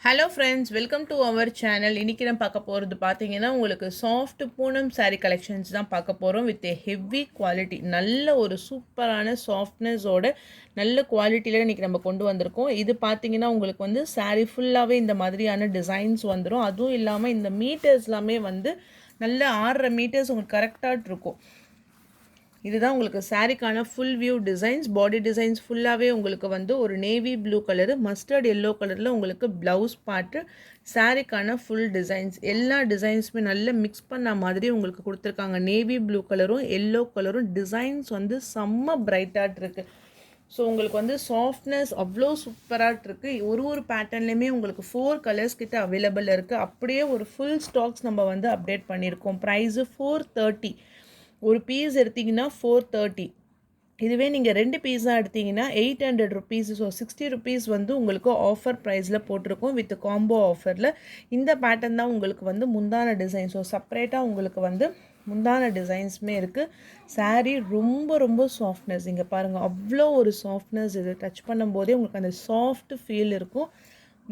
Hello friends, welcome to our channel. இன்றைக்கி நான் பார்க்க போகிறது பார்த்தீங்கன்னா உங்களுக்கு சாஃப்ட் பூனம் சாரீ கலெக்ஷன்ஸ் தான் பார்க்க போகிறோம். வித் ஹெவி குவாலிட்டி, நல்ல ஒரு சூப்பரான சாஃப்ட்னஸோட நல்ல குவாலிட்டியில் இன்றைக்கி நம்ம கொண்டு வந்திருக்கோம். இது பார்த்தீங்கன்னா உங்களுக்கு வந்து சாரீ ஃபுல்லாகவே இந்த மாதிரியான டிசைன்ஸ் வந்துடும். அதுவும் இல்லாமல் இந்த மீட்டர்ஸ் எல்லாமே வந்து நல்ல 6.5 மீட்டர்ஸ் உங்களுக்கு கரெக்டாக இருக்கும். இதுதான் உங்களுக்கு சாரீக்கான ஃபுல் வியூ டிசைன்ஸ். பாடி டிசைன்ஸ் ஃபுல்லாகவே உங்களுக்கு வந்து ஒரு navy blue colour, mustard yellow கலரில் உங்களுக்கு ப்ளவுஸ் பார்ட்டு, சாரீக்கான ஃபுல் டிசைன்ஸ் எல்லா டிசைன்ஸுமே நல்ல மிக்ஸ் பண்ண மாதிரி உங்களுக்கு கொடுத்துருக்காங்க. நேவி ப்ளூ கலரும் எல்லோ கலரும் டிசைன்ஸ் வந்து செம்ம பிரைட்டாக இருக்குது. ஸோ உங்களுக்கு வந்து சாஃப்ட்னஸ் அவ்வளோ சூப்பராக இருக்குது. ஒரு பேட்டர்ன்லேயுமே உங்களுக்கு 4 கலர்ஸ் கிட்ட அவைலபிள் இருக்குது. அப்படியே ஒரு ஃபுல் ஸ்டாக்ஸ் நம்ம வந்து அப்டேட் பண்ணியிருக்கோம். ப்ரைஸு 430. ஒரு பீஸ் எடுத்திங்கன்னா 430. இதுவே நீங்கள் 2 பீஸாக எடுத்திங்கன்னா 800 ருபீஸ். ஸோ 60 ருபீஸ் வந்து உங்களுக்கு ஆஃபர் ப்ரைஸில் போட்டிருக்கோம் வித் காம்போ ஆஃபரில். இந்த பேட்டர்ன் தான் உங்களுக்கு வந்து முந்தான டிசைன். ஸோ செப்ரேட்டாக உங்களுக்கு வந்து முந்தான டிசைன்ஸுமே இருக்குது. சாரீ ரொம்ப ரொம்ப சாஃப்ட்னஸ் இங்கே பாருங்கள், அவ்வளோ ஒரு சாஃப்ட்னஸ். இது டச் பண்ணும்போதே உங்களுக்கு அந்த சாஃப்ட் ஃபீல் இருக்கும்.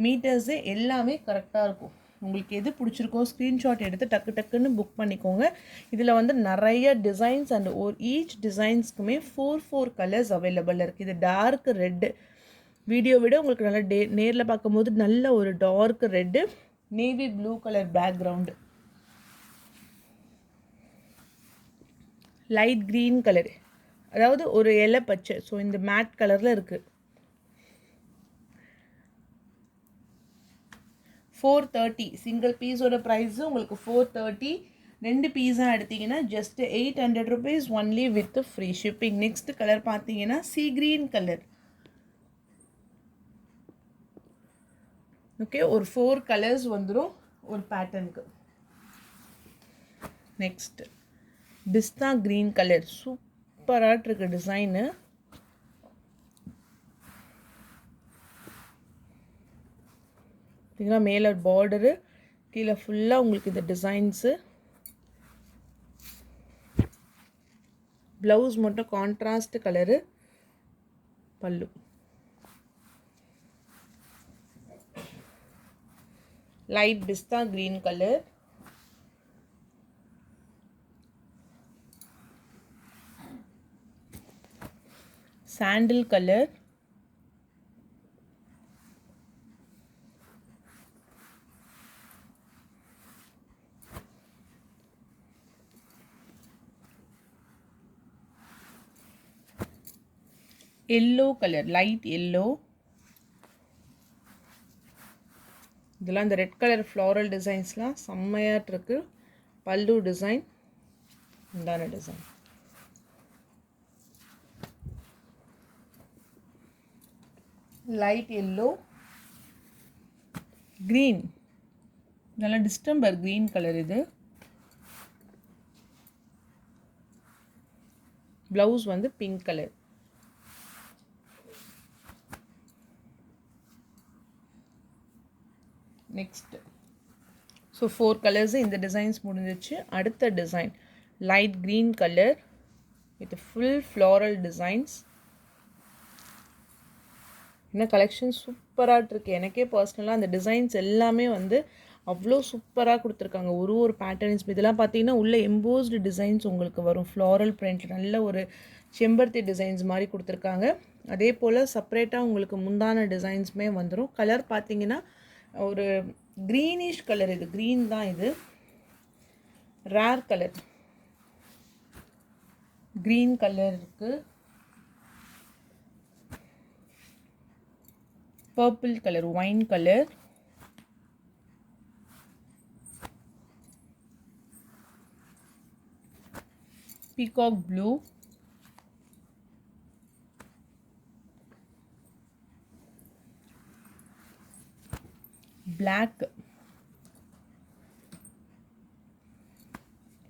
மீட்டர்ஸு எல்லாமே கரெக்டாக இருக்கும். உங்களுக்கு எது பிடிச்சிருக்கோ ஸ்க்ரீன்ஷாட் எடுத்து டக்கு டக்குன்னு புக் பண்ணிக்கோங்க. இதில் வந்து நிறைய டிசைன்ஸ் அண்ட் ஈச் டிசைன்ஸ்க்குமே 4 கலர்ஸ் அவைலபிள் இருக்குது. இது டார்க் ரெட்டு, வீடியோ விட உங்களுக்கு நல்லா நேரில் பார்க்கும்போது நல்ல ஒரு dark red, navy blue colour background, light green colour, அதாவது ஒரு இலை பச்சை. ஸோ இந்த மேட் கலரில் இருக்குது. 430 சிங்கிள் பீஸோட ப்ரைஸு உங்களுக்கு 430. 2 பீஸாக எடுத்திங்கன்னா just 800 rupees only with free shipping. Next colour பார்த்தீங்கன்னா சீ க்ரீன் கலர். ஓகே, ஒரு 4 கலர்ஸ் வந்துடும் ஒரு பேட்டர்னுக்கு. நெக்ஸ்ட் பிஸ்தா க்ரீன் கலர், சூப்பராக இருக்கு டிசைனு. பார்த்தீங்கன்னா மேலே பார்டரு, கீழே ஃபுல்லாக உங்களுக்கு இந்த டிசைன்ஸு. ப்ளவுஸ் மட்டும் கான்ட்ராஸ்ட் கலரு, பல்லு லைட் பிஸ்தா green colour, sandal colour, yellow colour, light yellow. இதெல்லாம் இந்த ரெட் கலர் ஃப்ளாரல் டிசைன்ஸ்லாம் செம்மையாக இருக்குது. பல்லு டிசைன், இந்தான டிசைன். லைட் எல்லோ, க்ரீன், நல்லா டிஸ்டம்பர் க்ரீன் கலர். இது ப்ளவுஸ் வந்து pink colour. Next so 4 colours இந்த டிசைன்ஸ் முடிஞ்சிச்சு. அடுத்த design light green colour with full floral designs. இன்னும் கலெக்ஷன் சூப்பராக இருக்குது. எனக்கே பர்சனலாக அந்த டிசைன்ஸ் எல்லாமே வந்து அவ்வளோ சூப்பராக கொடுத்துருக்காங்க. ஒரு பேட்டர்ன்ஸ் இதெல்லாம் பார்த்தீங்கன்னா உள்ள எம்போஸ்டு டிசைன்ஸ் உங்களுக்கு வரும். ஃப்ளாரல் பிரிண்ட், நல்ல ஒரு செம்பருத்தி டிசைன்ஸ் மாதிரி கொடுத்துருக்காங்க. அதே போல் செப்ரேட்டாக உங்களுக்கு முந்தான டிசைன்ஸுமே வந்துடும். கலர் பார்த்தீங்கன்னா ஒரு க்ரீனிஷ் கலர். இது க்ரீன் தான், இது ரேர் கலர். க்ரீன் கலர் இருக்குது, purple colour, wine colour, peacock blue, black.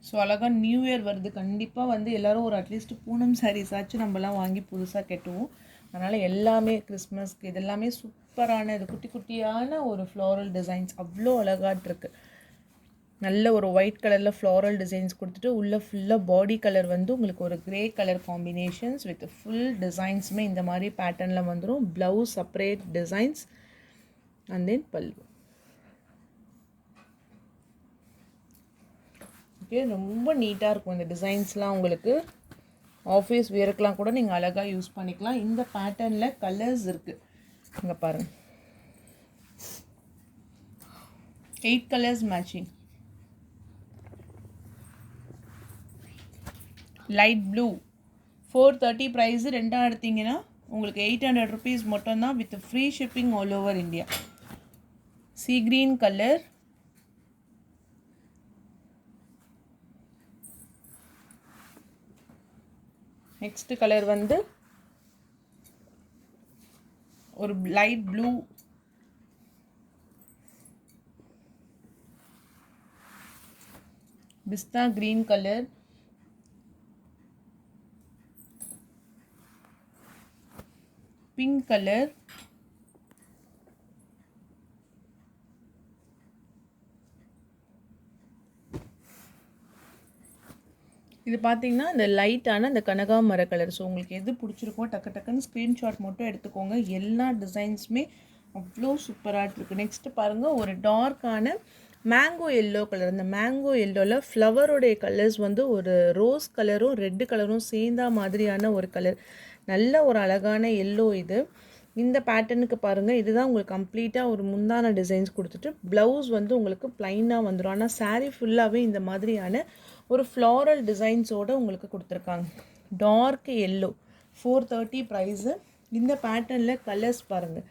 So அழகாக நியூ இயர் வருது. கண்டிப்பாக வந்து எல்லோரும் ஒரு அட்லீஸ்ட் பூனம் சாரீஸ் ஆச்சு நம்மலாம் வாங்கி புதுசாக கட்டுவோம். அதனால் எல்லாமே கிறிஸ்மஸ்க்கு இதெல்லாமே சூப்பரான, இது குட்டி குட்டியான ஒரு ஃப்ளாரல் டிசைன்ஸ் அவ்வளோ அழகாக இருக்குது. நல்ல ஒரு ஒயிட் கலரில் ஃப்ளாரல் டிசைன்ஸ் கொடுத்துட்டு உள்ளே ஃபுல்லாக பாடி கலர் வந்து உங்களுக்கு ஒரு grey colour combinations with full டிசைன்ஸுமே இந்த மாதிரி பேட்டர்னில் வந்துடும். Blouse separate designs and then pallu. Okay, ரொம்ப நீட்டாக இருக்கும் இந்த டிசைன்ஸ்லாம். உங்களுக்கு ஆஃபீஸ் வேர்க்கெலாம் கூட நீங்கள் அழகாக யூஸ் பண்ணிக்கலாம். இந்த பேட்டர்னில் கலர்ஸ் இருக்குது, இங்கே பாருங்கள். 8 colours matching. Light blue 430 price. ரெண்டாக எடுத்திங்கன்னா உங்களுக்கு 800 ருபீஸ் மட்டும்தான் with free shipping all over India. Sea green colour, next colour வந்து ஒரு லைட் ப்ளூ, பிஸ்தா க்ரீன் கலர், பிங்க் கலர், இது பார்த்தீங்கன்னா இந்த லைட்டான இந்த கனகாமர கலர். ஸோ உங்களுக்கு எது பிடிச்சிருக்கோ டக்குன்னு ஸ்க்ரீன்ஷாட் மட்டும் எடுத்துக்கோங்க. எல்லா டிசைன்ஸுமே அவ்வளோ சூப்பராக இருக்குது. நெக்ஸ்ட்டு பாருங்கள், ஒரு டார்க்கான மேங்கோ எல்லோ கலர். இந்த மேங்கோ எல்லோவில் ஃப்ளவருடைய கலர்ஸ் வந்து ஒரு ரோஸ் கலரும் ரெட்டு கலரும் சேர்ந்தா மாதிரியான ஒரு கலர். நல்ல ஒரு அழகான எல்லோ இது. இந்த பேட்டர்னுக்கு பாருங்கள், இதுதான் உங்களுக்கு கம்ப்ளீட்டாக ஒரு முந்தான டிசைன்ஸ் கொடுத்துட்டு ப்ளவுஸ் வந்து உங்களுக்கு ப்ளைனாக வந்துடும். ஆனால் சாரீ ஃபுல்லாகவே இந்த மாதிரியான ஒரு ஃப்ளாரல் டிசைன்ஸோடு உங்களுக்கு கொடுத்துருக்காங்க. Dark yellow 430 price. இந்த பேட்டர்னில் கலர்ஸ் பாருங்கள்,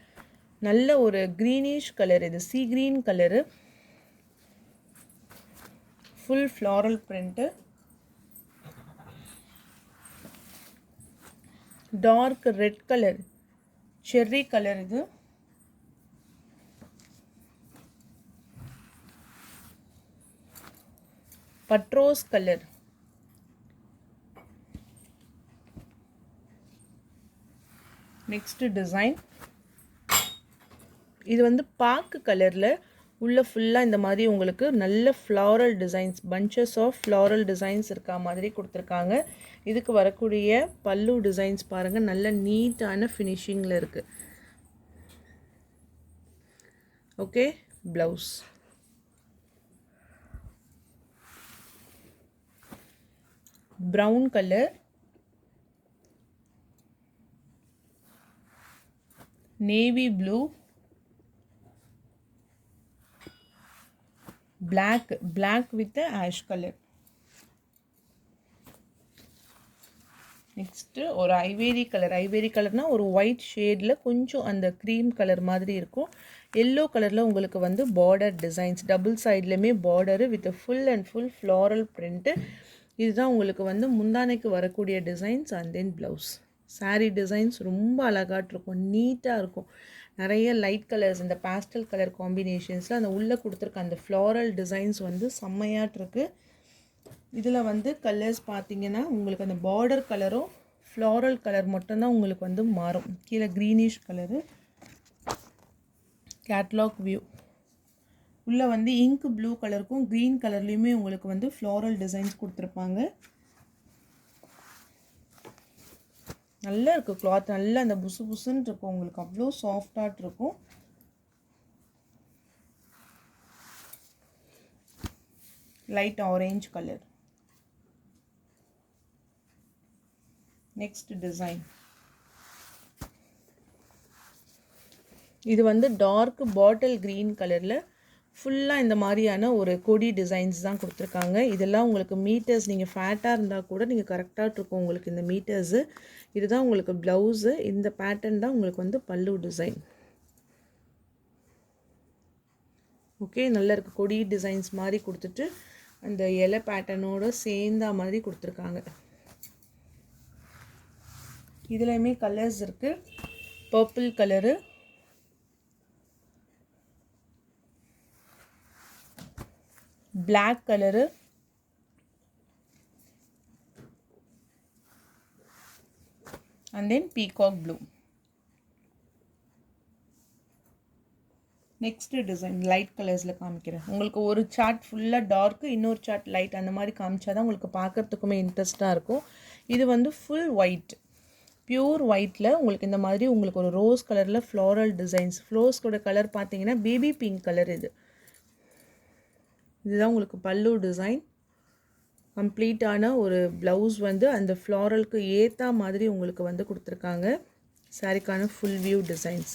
நல்ல ஒரு க்ரீனிஷ் கலர், இது sea green colour, full floral print, dark red colour, cherry colour, இது பட்ரோஸ் கலர், நெக்ஸ்ட் டிசைன் இது வந்து பாக்கு கலரில் உள்ள ஃபுல்லாக இந்த மாதிரி உங்களுக்கு நல்ல floral designs, bunches of floral designs இருக்கா மாதிரி கொடுத்துருக்காங்க. இதுக்கு வரக்கூடிய பல்லு டிசைன்ஸ் பாருங்கள், நல்ல நீட்டான ஃபினிஷிங்கில் இருக்குது. Okay, blouse brown colour, navy blue, black with the ash color. Next ஒரு ஐவேரி கலர்னா ஒரு ஒயிட் ஷேடில் கொஞ்சம் அந்த க்ரீம் கலர் மாதிரி இருக்கும். எல்லோ கலரில் உங்களுக்கு வந்து பார்டர் டிசைன்ஸ், டபுள் சைட்லேயுமே border with full and full floral print. இதுதான் உங்களுக்கு வந்து முந்தானைக்கு வரக்கூடிய designs. And then blouse. Sari designs ரொம்ப அழகாக இருக்கும், நீட்டாக இருக்கும். நிறைய லைட் கலர்ஸ், இந்த பேஸ்டல் கலர் காம்பினேஷன்ஸில் அந்த உள்ளே கொடுத்துருக்க அந்த ஃப்ளாரல் டிசைன்ஸ் வந்து செம்மையாட்டிருக்கு. இதில் வந்து கலர்ஸ் பார்த்தீங்கன்னா உங்களுக்கு அந்த பார்டர் கலரும் ஃப்ளாரல் கலர் மட்டும்தான் உங்களுக்கு வந்து மாறும். கீழே க்ரீனிஷ் கலரு. கேட்லாக் வியூ உள்ளே வந்து இங்க் ப்ளூ கலருக்கும் க்ரீன் கலர்லேயுமே உங்களுக்கு வந்து ஃப்ளாரல் டிசைன்ஸ் கொடுத்துருப்பாங்க. நல்லா இருக்குது கிளாத், நல்லா அந்த புசு புசுன்னு இருக்கும், உங்களுக்கு அவ்வளோ சாஃப்டாக இருக்கும். Light orange colour. Next design இது வந்து டார்க் பாட்டில் க்ரீன் கலரில் ஃபுல்லாக இந்த மாதிரியான ஒரு கொடி டிசைன்ஸ் தான் கொடுத்துருக்காங்க. இதெல்லாம் உங்களுக்கு மீட்டர்ஸ், நீங்கள் ஃபேட்டாக இருந்தால் கூட நீங்கள் கரெக்டாக இருக்கும் உங்களுக்கு இந்த மீட்டர்ஸு. இதுதான் உங்களுக்கு ப்ளவுஸு. இந்த பேட்டர்ன் தான் உங்களுக்கு வந்து பல்லு டிசைன். ஓகே, நல்லா இருக்குது. கொடி டிசைன்ஸ் மாதிரி கொடுத்துட்டு அந்த இலை பேட்டர்னோடு சேர்ந்தா மாதிரி கொடுத்துருக்காங்க. இதுலையுமே கலர்ஸ் இருக்குது. Purple colour, black colour, and then peacock blue. Next design light கலர்ஸில் காமிக்கிறேன். உங்களுக்கு ஒரு சார்ட் ஃபுல்லாக டார்க்கு, இன்னொரு சார்ட் லைட், அந்த மாதிரி காமிச்சா தான் உங்களுக்கு பார்க்குறதுக்குமே இன்ட்ரெஸ்ட்டாக இருக்கும். இது வந்து ஃபுல் ஒயிட், பியூர் ஒயிட்டில் உங்களுக்கு இந்த மாதிரி உங்களுக்கு ஒரு ரோஸ் கலரில் ஃப்ளாரல் டிசைன்ஸ். ஃப்ளோர்ஸோட கலர் பார்த்தீங்கன்னா பேபி பிங்க் கலர். இதுதான் உங்களுக்கு பல்லு டிசைன். கம்ப்ளீட்டான ஒரு ப்ளவுஸ் வந்து அந்த ஃப்ளாரலுக்கு ஏற்ற மாதிரி உங்களுக்கு வந்து கொடுத்துருக்காங்க. சாரிக்கான full view designs.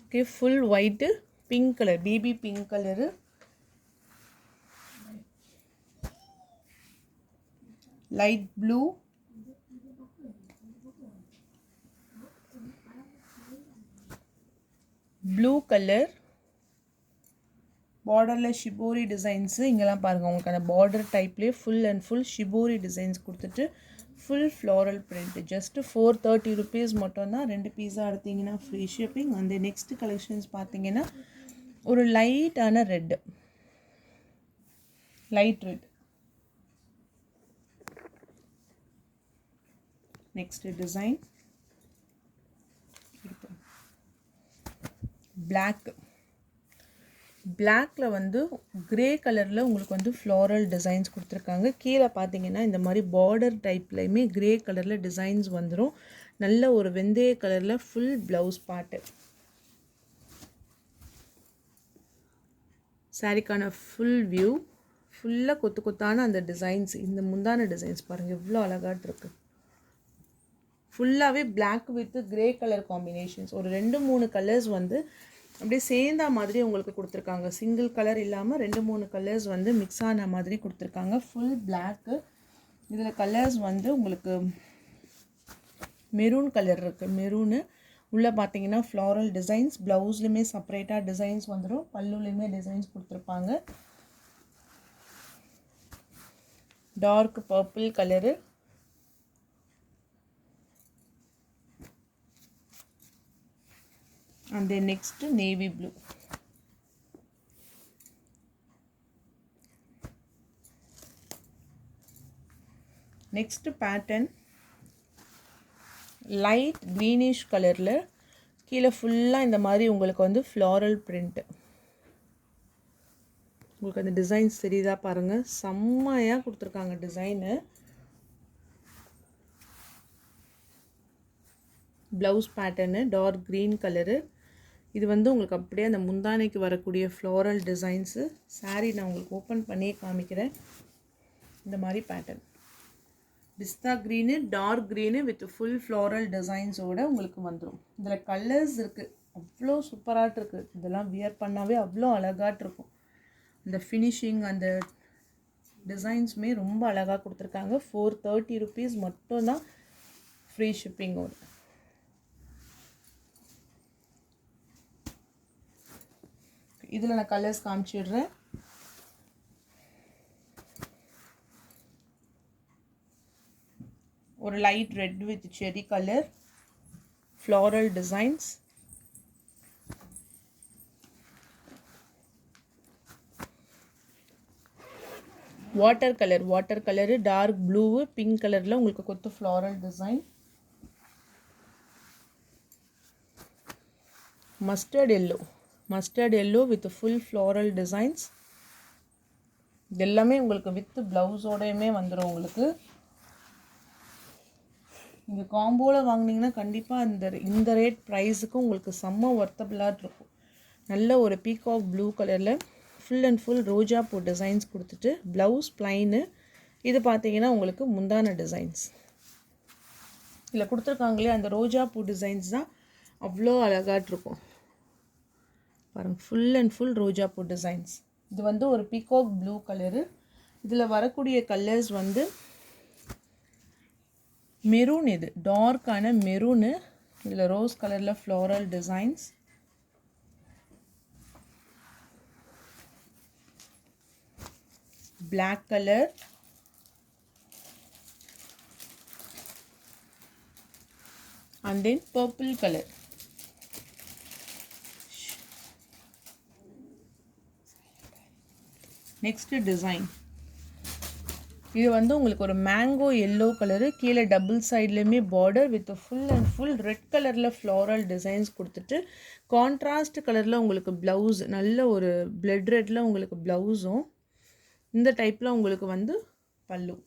Okay, full white, pink colour, baby pink colour, light blue, blue colour, பார்டரில் ஷிபோரி டிசைன்ஸு. இங்கெல்லாம் பாருங்கள், உங்களுக்கு அந்த பார்டர் டைப்லேயே full and full shibori designs கொடுத்துட்டு full floral print. Just 430 rupees மட்டும்தான். 2 பீஸாக எடுத்திங்கன்னா ஃப்ரீ ஷிப்பிங். அந்த நெக்ஸ்ட் கலெக்ஷன்ஸ் பார்த்தீங்கன்னா ஒரு லைட்டான red, light red. Next design black. பிளாக்ல வந்து கிரே கலரில் உங்களுக்கு வந்து ஃப்ளாரல் டிசைன்ஸ் கொடுத்துருக்காங்க. கீழே பார்த்தீங்கன்னா இந்த மாதிரி பார்டர் டைப்லையுமே கிரே கலரில் டிசைன்ஸ் வந்துடும். நல்ல ஒரு வெந்தய கலரில் ஃபுல் ப்ளவுஸ் பார்ட்டு. சாரிக்கான ஃபுல் வியூ. ஃபுல்லாக கொத்து கொத்தான அந்த டிசைன்ஸ். இந்த முந்தான டிசைன்ஸ் பாருங்கள் எவ்வளோ அழகாட்டு இருக்குது. ஃபுல்லாகவே black with grey colour combinations. ஒரு 2-3 கலர்ஸ் வந்து அப்படியே சேர்ந்தா மாதிரி உங்களுக்கு கொடுத்துருக்காங்க. சிங்கிள் கலர் இல்லாமல் 2-3 கலர்ஸ் வந்து மிக்ஸ் ஆன மாதிரி கொடுத்துருக்காங்க. Full block. இதில் கலர்ஸ் வந்து உங்களுக்கு மெரூன் கலர் இருக்குது. மெரூனு உள்ளே பார்த்தீங்கன்னா ஃப்ளாரல் டிசைன்ஸ். ப்ளவுஸ்லையுமே செப்பரேட்டாக டிசைன்ஸ் வந்துடும். பல்லுலையுமே டிசைன்ஸ் கொடுத்துருப்பாங்க. Dark purple colour, and then next navy blue. Next pattern light greenish கலரில் கீழே ஃபுல்லாக இந்த மாதிரி உங்களுக்கு வந்து ஃப்ளாரல் பிரிண்ட். உங்களுக்கு அந்த டிசைன்ஸ் தெரியுதா பாருங்கள், செம்மையாக கொடுத்துருக்காங்க design. Blouse pattern dark green colour. இது வந்து உங்களுக்கு அப்படியே அந்த முந்தானைக்கு வரக்கூடிய ஃப்ளாரல் டிசைன்ஸு. சாரீ நான் உங்களுக்கு ஓப்பன் பண்ணியே காமிக்கிறேன். இந்த மாதிரி பேட்டர்ன் பிஸ்தா green, dark green with full floral டிசைன்ஸோடு உங்களுக்கு வந்துடும். இதில் கலர்ஸ் இருக்குது, அவ்வளோ சூப்பராக இருக்குது. இதெல்லாம் வியர் பண்ணாவே அவ்வளோ அழகாட்டு இருக்கும். இந்த ஃபினிஷிங் அந்த டிசைன்ஸுமே ரொம்ப அழகாக கொடுத்துருக்காங்க. 430 rupees மட்டும்தான் ஃப்ரீ ஷிப்பிங்கோடு. இதில் நான் கலர்ஸ் காமிச்சிடுறேன். ஒரு light red with cherry colour, floral designs. Water colour dark blue pink கலரில் உங்களுக்கு கொத்து floral design. Mustard yellow with full floral designs. இது எல்லாமே உங்களுக்கு வித் ப்ளவுஸோடையுமே வந்துடும். உங்களுக்கு நீங்கள் காம்போவில் வாங்கினீங்கன்னா கண்டிப்பாக இந்த ரேட் ப்ரைஸுக்கு உங்களுக்கு செம்ம ஒர்த்தபிளாக இருக்கும். நல்ல ஒரு பீகாக் ப்ளூ கலரில் ஃபுல் அண்ட் ஃபுல் ரோஜா பூ டிசைன்ஸ் கொடுத்துட்டு ப்ளவுஸ் ப்ளைனு. இது பார்த்தீங்கன்னா உங்களுக்கு முந்தான டிசைன்ஸ். இதில் கொடுத்துருக்காங்களே அந்த ரோஜா பூ டிசைன்ஸ் தான் அவ்வளோ அழகாட்டிருக்கும் பாருங்கள். ஃபுல் அண்ட் ஃபுல் ரோஜா பூ டிசைன்ஸ். இது வந்து ஒரு பீகாக் ப்ளூ கலரு. இதில் வரக்கூடிய கலர்ஸ் வந்து மெரூன். இது டார்க்கான மெரூனு. இதில் ரோஸ் கலரில் floral designs. Black colour, and then purple color. Next design. இது வந்து உங்களுக்கு ஒரு மேங்கோ எல்லோ கலரு. கீழே டபுள் சைட்லேயுமே border with full and full red கலரில் ஃப்ளாரல் டிசைன்ஸ் கொடுத்துட்டு கான்ட்ராஸ்ட் கலரில் உங்களுக்கு ப்ளவுஸ். நல்ல ஒரு பிளட் ரெட்டில் உங்களுக்கு ப்ளவுஸும் இந்த டைப்பில் உங்களுக்கு வந்து பல்லு.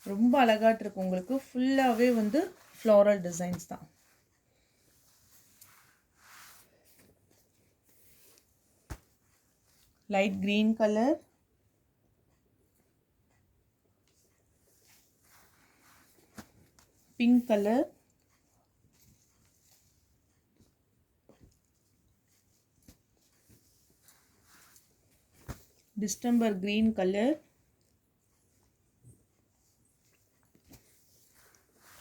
ரொம்ப அழகாட்டு இருக்கும். உங்களுக்கு ஃபுல்லாகவே வந்து ஃப்ளாரல் டிசைன்ஸ் தான். light green color, pink color, December green color,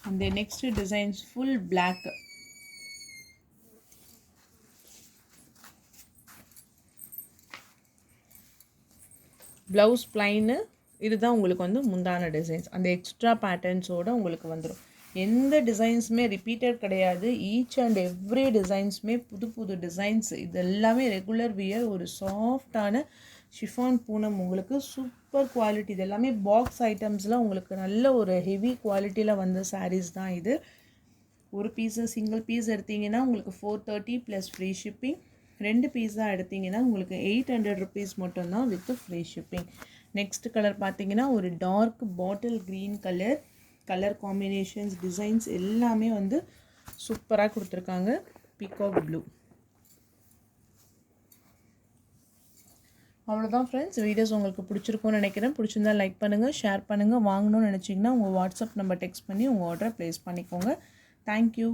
and the next designs full black. Blouse plain. இதுதான் உங்களுக்கு வந்து முந்தான டிசைன்ஸ். அந்த எக்ஸ்ட்ரா பேட்டர்ன்ஸோட உங்களுக்கு வந்துடும். எந்த டிசைன்ஸுமே ரிப்பீட்டட் கிடையாது. ஈச் அண்ட் எவ்ரி டிசைன்ஸுமே புது புது டிசைன்ஸ். இது எல்லாமே ரெகுலர் வியர். ஒரு சாஃப்டான ஷிஃபான் பூனம் உங்களுக்கு சூப்பர் குவாலிட்டி. இது எல்லாமே பாக்ஸ் ஐட்டம்ஸில் உங்களுக்கு நல்ல ஒரு ஹெவி குவாலிட்டியில் வந்த சாரீஸ் தான் இது. ஒரு பீஸு சிங்கிள் பீஸ் எடுத்திங்கன்னா உங்களுக்கு 430 ப்ளஸ் ஃப்ரீ ஷிப்பிங். 2 பீஸாக எடுத்திங்கன்னா உங்களுக்கு 800 rupees மட்டும்தான் with free shipping. Next colour பார்த்தீங்கன்னா ஒரு dark bottle green colour. Colour combinations designs எல்லாமே வந்து சூப்பராக கொடுத்துருக்காங்க. Peacock blue. அவ்வளோதான் ஃப்ரெண்ட்ஸ். வீடியோஸ் உங்களுக்கு பிடிச்சிருக்கும்னு நினைக்கிறேன். பிடிச்சிருந்தா லைக் பண்ணுங்கள், ஷேர் பண்ணுங்கள். வாங்கணும்னு நினச்சிங்கன்னா உங்கள் வாட்ஸ்அப் நம்பர் டெக்ஸ்ட் பண்ணி உங்கள் ஆர்டரை ப்ளேஸ் பண்ணிக்கோங்க. தேங்க்யூ.